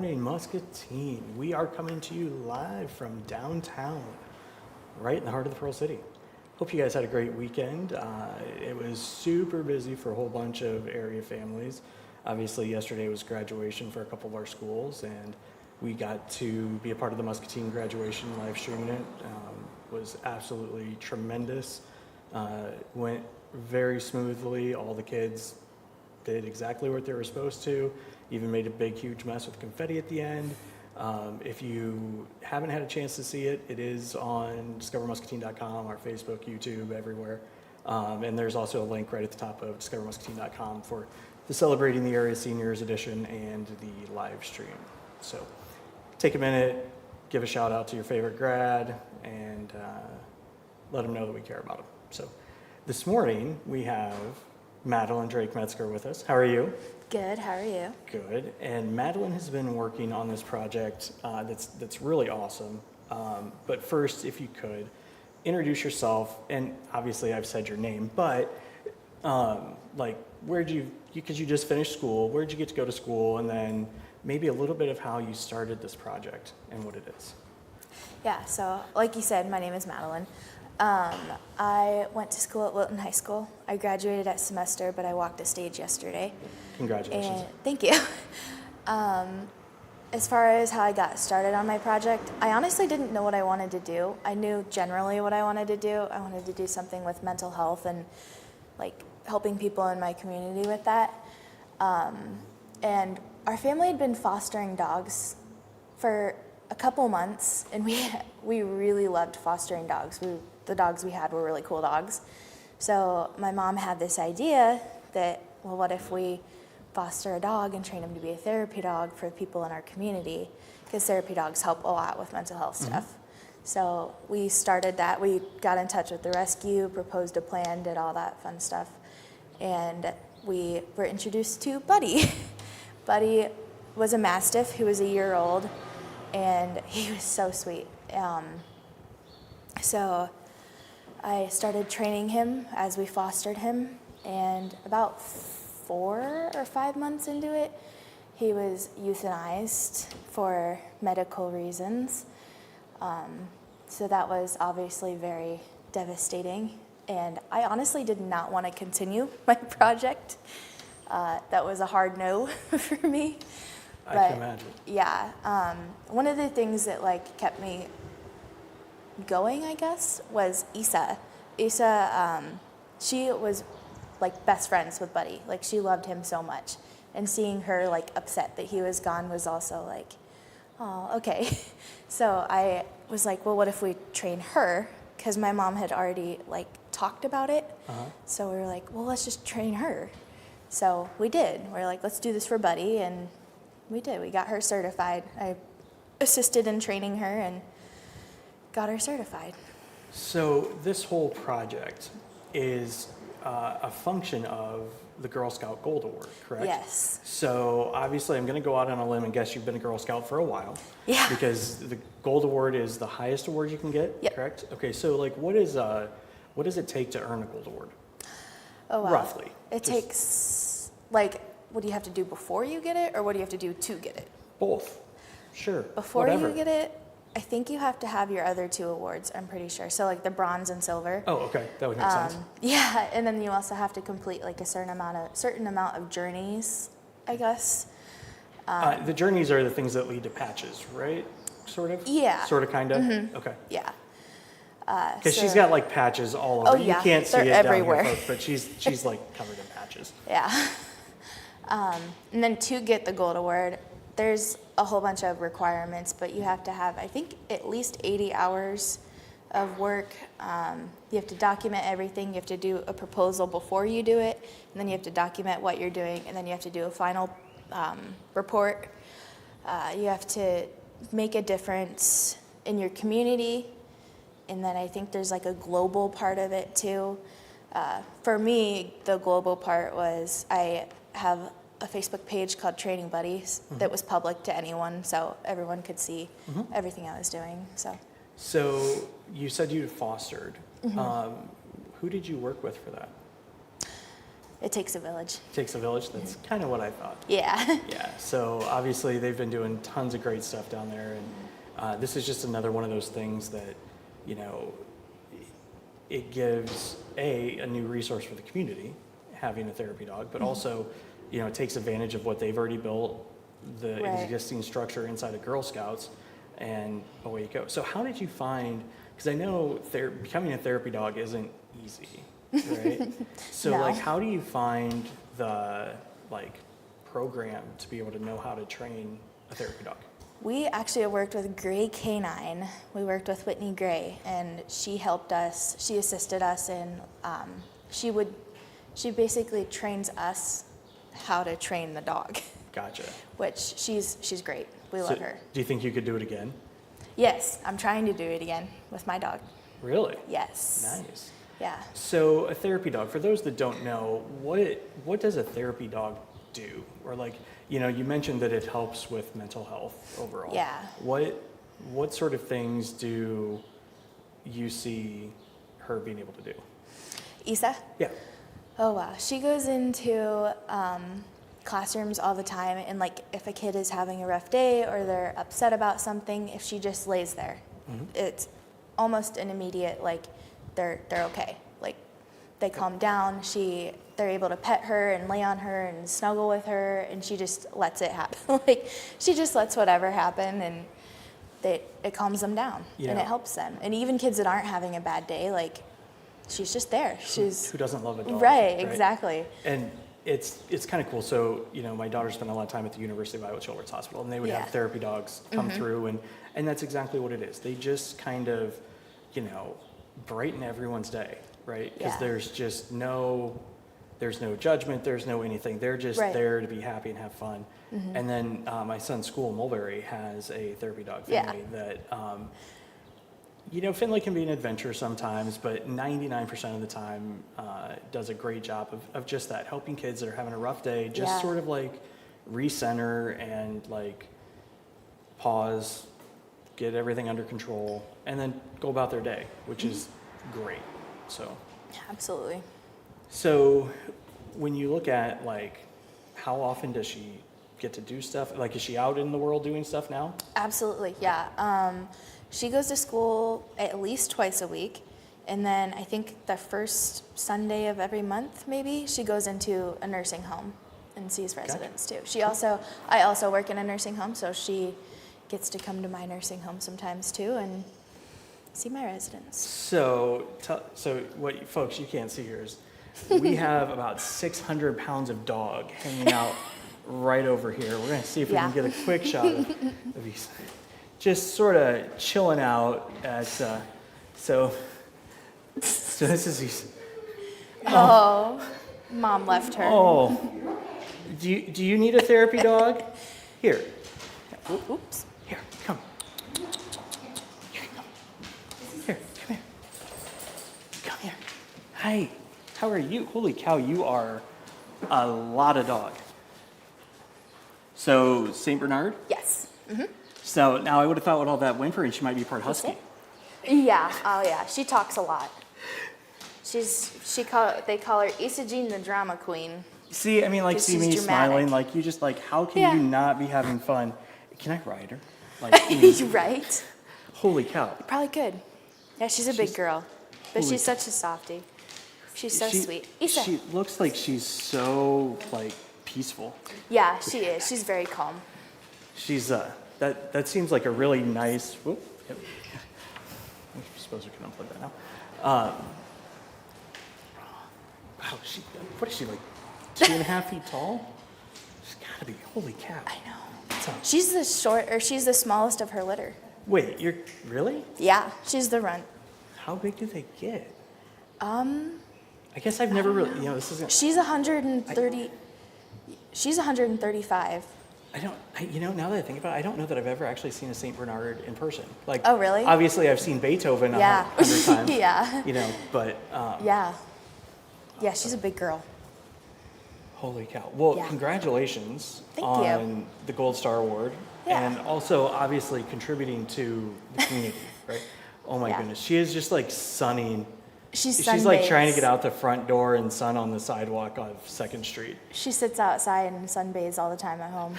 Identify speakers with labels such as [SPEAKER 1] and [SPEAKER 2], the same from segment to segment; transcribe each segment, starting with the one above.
[SPEAKER 1] morning, Muscatine. We are coming to you live from downtown, right in the heart of the Pearl City. Hope you guys had a great weekend. It was super busy for a whole bunch of area families. Obviously, yesterday was graduation for a couple of our schools, and we got to be a part of the Muscatine graduation, live streaming it. Was absolutely tremendous. Went very smoothly. All the kids did exactly what they were supposed to. Even made a big, huge mess with confetti at the end. If you haven't had a chance to see it, it is on discovermuscatine.com, our Facebook, YouTube, everywhere. And there's also a link right at the top of discovermuscatine.com for the Celebrating the Area Seniors edition and the live stream. So take a minute, give a shout out to your favorite grad, and let them know that we care about them. So this morning we have Madeleine Drake-Metzger with us. How are you?
[SPEAKER 2] Good, how are you?
[SPEAKER 1] Good. And Madeleine has been working on this project that's really awesome. But first, if you could, introduce yourself. And obviously I've said your name, but where'd you, because you just finished school, where'd you get to go to school? And then maybe a little bit of how you started this project and what it is.
[SPEAKER 2] Yeah, so like you said, my name is Madeleine. I went to school at Wilton High School. I graduated at semester, but I walked a stage yesterday.
[SPEAKER 1] Congratulations.
[SPEAKER 2] And thank you. As far as how I got started on my project, I honestly didn't know what I wanted to do. I knew generally what I wanted to do. I wanted to do something with mental health and like helping people in my community with that. And our family had been fostering dogs for a couple months, and we really loved fostering dogs. The dogs we had were really cool dogs. So my mom had this idea that, well, what if we foster a dog and train him to be a therapy dog for people in our community? Because therapy dogs help a lot with mental health stuff. So we started that. We got in touch with the rescue, proposed a plan, did all that fun stuff. And we were introduced to Buddy. Buddy was a Mastiff who was a year old, and he was so sweet. So I started training him as we fostered him, and about 4 or 5 months into it, he was euthanized for medical reasons. So that was obviously very devastating, and I honestly did not want to continue my project. That was a hard no for me.
[SPEAKER 1] But, I can imagine.
[SPEAKER 2] Yeah, one of the things that kept me going, I guess, was Issa. Issa, she was best friends with Buddy. She loved him so much, and seeing her upset that he was gone was also oh, okay. So I was like, well, what if we train her? Because my mom had already talked about it. So we were like, well, let's just train her. So we did. We're like, let's do this for Buddy, and we did. We got her certified. I assisted in training her and got her certified.
[SPEAKER 1] So this whole project is a function of the Girl Scout Gold Award, correct?
[SPEAKER 2] Yes.
[SPEAKER 1] So obviously I'm going to go out on a limb and guess you've been a Girl Scout for a while.
[SPEAKER 2] Yeah.
[SPEAKER 1] Because the Gold Award is the highest award you can get,
[SPEAKER 2] yep.
[SPEAKER 1] Correct? Okay, so what does it take to earn a Gold Award?
[SPEAKER 2] Oh, wow.
[SPEAKER 1] Roughly.
[SPEAKER 2] It takes, what do you have to do before you get it, or what do you have to do to get it?
[SPEAKER 1] Both. Sure.
[SPEAKER 2] Before
[SPEAKER 1] Whatever.
[SPEAKER 2] you get it, I think you have to have your other 2 awards, I'm pretty sure. So the bronze and silver.
[SPEAKER 1] Oh, okay. That would make sense.
[SPEAKER 2] Yeah, and then you also have to complete a certain amount of journeys, I guess.
[SPEAKER 1] The journeys are the things that lead to patches, right? Sort of?
[SPEAKER 2] Yeah.
[SPEAKER 1] Sort of, kind of?
[SPEAKER 2] Mm-hmm.
[SPEAKER 1] Okay.
[SPEAKER 2] Yeah.
[SPEAKER 1] Because she's got patches all over.
[SPEAKER 2] Oh, yeah.
[SPEAKER 1] You can't see
[SPEAKER 2] They're
[SPEAKER 1] it
[SPEAKER 2] everywhere.
[SPEAKER 1] down here, folks, but she's covered in patches.
[SPEAKER 2] Yeah. And then to get the Gold Award, there's a whole bunch of requirements, but you have to have, I think, at least 80 hours of work. You have to document everything. You have to do a proposal before you do it, and then you have to document what you're doing, and then you have to do a final report. You have to make a difference in your community, and then I think there's a global part of it too. For me, the global part was I have a Facebook page called Training Buddies that was public to anyone, so everyone could see everything I was doing.
[SPEAKER 1] So you said you fostered. Who did you work with for that?
[SPEAKER 2] It takes a village.
[SPEAKER 1] Takes a village. That's kind of what I thought.
[SPEAKER 2] Yeah.
[SPEAKER 1] Yeah. So obviously they've been doing tons of great stuff down there, and this is just another one of those things that, you know, it gives a new resource for the community, having a therapy dog, but also, you know, it takes advantage of what they've already built, the
[SPEAKER 2] Right.
[SPEAKER 1] existing structure inside of Girl Scouts, and away you go. So how did you find, because I know becoming a therapy dog isn't easy, right? So
[SPEAKER 2] No.
[SPEAKER 1] like, how do you find the like program to be able to know how to train a therapy dog?
[SPEAKER 2] We actually worked with Gray Canine. We worked with Whitney Gray, and she helped us. She assisted us in. She basically trains us how to train the dog,
[SPEAKER 1] Gotcha.
[SPEAKER 2] which she's great. We
[SPEAKER 1] So
[SPEAKER 2] love her.
[SPEAKER 1] do you think you could do it again?
[SPEAKER 2] Yes, I'm trying to do it again with my dog.
[SPEAKER 1] Really?
[SPEAKER 2] Yes.
[SPEAKER 1] Nice.
[SPEAKER 2] Yeah.
[SPEAKER 1] So a therapy dog, for those that don't know, what does a therapy dog do? Or like, you know, you mentioned that it helps with mental health overall.
[SPEAKER 2] Yeah.
[SPEAKER 1] What sort of things do you see her being able to do?
[SPEAKER 2] Isa?
[SPEAKER 1] Yeah.
[SPEAKER 2] Oh wow. She goes into classrooms all the time, and like if a kid is having a rough day or they're upset about something, if she just lays there, it's almost an immediate like they're okay. Like they calm down. They're able to pet her and lay on her and snuggle with her, and she just lets it happen. Like she just lets whatever happen, and it calms them down
[SPEAKER 1] Yeah.
[SPEAKER 2] and it helps them. And even kids that aren't having a bad day, like she's just there. She's
[SPEAKER 1] Who doesn't love a dog?
[SPEAKER 2] right, exactly.
[SPEAKER 1] And it's kind of cool. So, you know, my daughter spent a lot of time at the University of Iowa Children's Hospital, and they would
[SPEAKER 2] Yeah.
[SPEAKER 1] have therapy dogs come through, and that's exactly what it is. They just kind of, you know, brighten everyone's day, right? Because
[SPEAKER 2] Yeah.
[SPEAKER 1] there's no judgment, there's no anything. They're just
[SPEAKER 2] Right.
[SPEAKER 1] there to be happy and have fun. And then my son's school, Mulberry, has a therapy dog
[SPEAKER 2] Yeah.
[SPEAKER 1] family that, you know, Finley can be an adventure sometimes, but 99% of the time does a great job of just that, helping kids that are having a rough day, just
[SPEAKER 2] Yeah.
[SPEAKER 1] sort of like recenter and like pause, get everything under control, and then go about their day, which is great. So.
[SPEAKER 2] Absolutely.
[SPEAKER 1] So when you look at like how often does she get to do stuff? Like is she out in the world doing stuff now?
[SPEAKER 2] Absolutely, yeah. She goes to school at least twice a week, and then I think the first Sunday of every month, maybe, she goes into a nursing home and sees residents too. I also work in a nursing home, so she gets to come to my nursing home sometimes too and see my residents.
[SPEAKER 1] So what folks you can't see here is we have about 600 pounds of dog hanging out right over here. We're going to see if we can get a quick shot of these. Just sort of chilling out at, so this is these.
[SPEAKER 2] Oh, Mom left her.
[SPEAKER 1] Oh, do you need a therapy dog? Here,
[SPEAKER 2] Oops.
[SPEAKER 1] here, come. Here, come. Here, come here. Come here. Hi, how are you? Holy cow, you are a lot of dog. So, St. Bernard?
[SPEAKER 2] Yes.
[SPEAKER 1] So now I would have thought with all that whimpering, she might be part husky.
[SPEAKER 2] Yeah. Oh, yeah. She talks a lot. They call her Issa Jean the drama queen.
[SPEAKER 1] See, I mean, like,
[SPEAKER 2] 'Cause
[SPEAKER 1] see
[SPEAKER 2] she's
[SPEAKER 1] me
[SPEAKER 2] dramatic.
[SPEAKER 1] smiling, like, you just, like, how can
[SPEAKER 2] Yeah.
[SPEAKER 1] you not be having fun? Can I ride her? Like, easy.
[SPEAKER 2] Right?
[SPEAKER 1] Holy cow.
[SPEAKER 2] Probably could. Yeah, she's a big
[SPEAKER 1] She's-
[SPEAKER 2] girl, but
[SPEAKER 1] holy
[SPEAKER 2] she's such a softie. She's so
[SPEAKER 1] She-
[SPEAKER 2] sweet. Issa.
[SPEAKER 1] She looks like she's so, like, peaceful.
[SPEAKER 2] Yeah, she is. She's very calm.
[SPEAKER 1] She's, that seems like a really nice, whoop, yep. I suppose we can unplug that now. Wow, what is she, like, 2.5 feet tall? She's gotta be, holy cow.
[SPEAKER 2] I know.
[SPEAKER 1] That's a-
[SPEAKER 2] She's the smallest of her litter.
[SPEAKER 1] Wait, you're, really?
[SPEAKER 2] Yeah, she's the runt.
[SPEAKER 1] How big do they get? I guess I've never really, this isn't,
[SPEAKER 2] She's 130. She's 135.
[SPEAKER 1] now that I think about it, I don't know that I've ever actually seen a St. Bernard in person. Like,
[SPEAKER 2] Oh, really?
[SPEAKER 1] Obviously, I've seen Beethoven
[SPEAKER 2] Yeah.
[SPEAKER 1] 100 times.
[SPEAKER 2] Yeah.
[SPEAKER 1] But
[SPEAKER 2] Yeah. Yeah, she's a big girl.
[SPEAKER 1] holy cow. Well,
[SPEAKER 2] Yeah.
[SPEAKER 1] congratulations
[SPEAKER 2] Thank
[SPEAKER 1] on
[SPEAKER 2] you.
[SPEAKER 1] the Gold Star Award.
[SPEAKER 2] Yeah.
[SPEAKER 1] And also, obviously, contributing to the community, right? Oh my
[SPEAKER 2] Yeah.
[SPEAKER 1] goodness. She is just like sunning
[SPEAKER 2] She's
[SPEAKER 1] like trying to
[SPEAKER 2] sunbathes.
[SPEAKER 1] get out the front door and sun on the sidewalk of 2nd Street.
[SPEAKER 2] She sits outside and sunbathes all the time at home.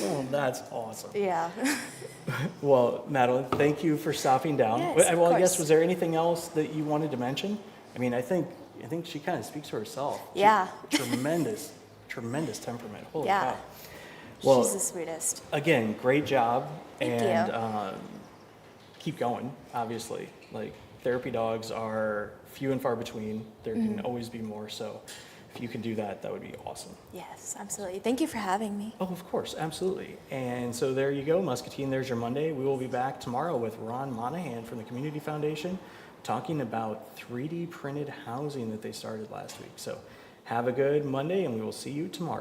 [SPEAKER 1] Oh, that's awesome.
[SPEAKER 2] Yeah.
[SPEAKER 1] Well, Madeline, thank you for stopping down.
[SPEAKER 2] Yes,
[SPEAKER 1] Well,
[SPEAKER 2] of
[SPEAKER 1] I guess,
[SPEAKER 2] course.
[SPEAKER 1] was there anything else that you wanted to mention? I mean, I think she kind of speaks for herself.
[SPEAKER 2] Yeah.
[SPEAKER 1] Tremendous, tremendous temperament. Holy
[SPEAKER 2] Yeah.
[SPEAKER 1] cow. Well,
[SPEAKER 2] She's the sweetest.
[SPEAKER 1] again, great job.
[SPEAKER 2] Thank
[SPEAKER 1] and
[SPEAKER 2] you.
[SPEAKER 1] Keep going, obviously. Like, therapy dogs are few and far between. There
[SPEAKER 2] Mm-hmm.
[SPEAKER 1] can always be more. So if you can do that, that would be awesome.
[SPEAKER 2] Yes, absolutely. Thank you for having me.
[SPEAKER 1] Oh, of course, absolutely. And so there you go, Muscatine, there's your Monday. We will be back tomorrow with Ron Monahan from the Community Foundation talking about 3D printed housing that they started last week. So have a good Monday, and we will see you tomorrow.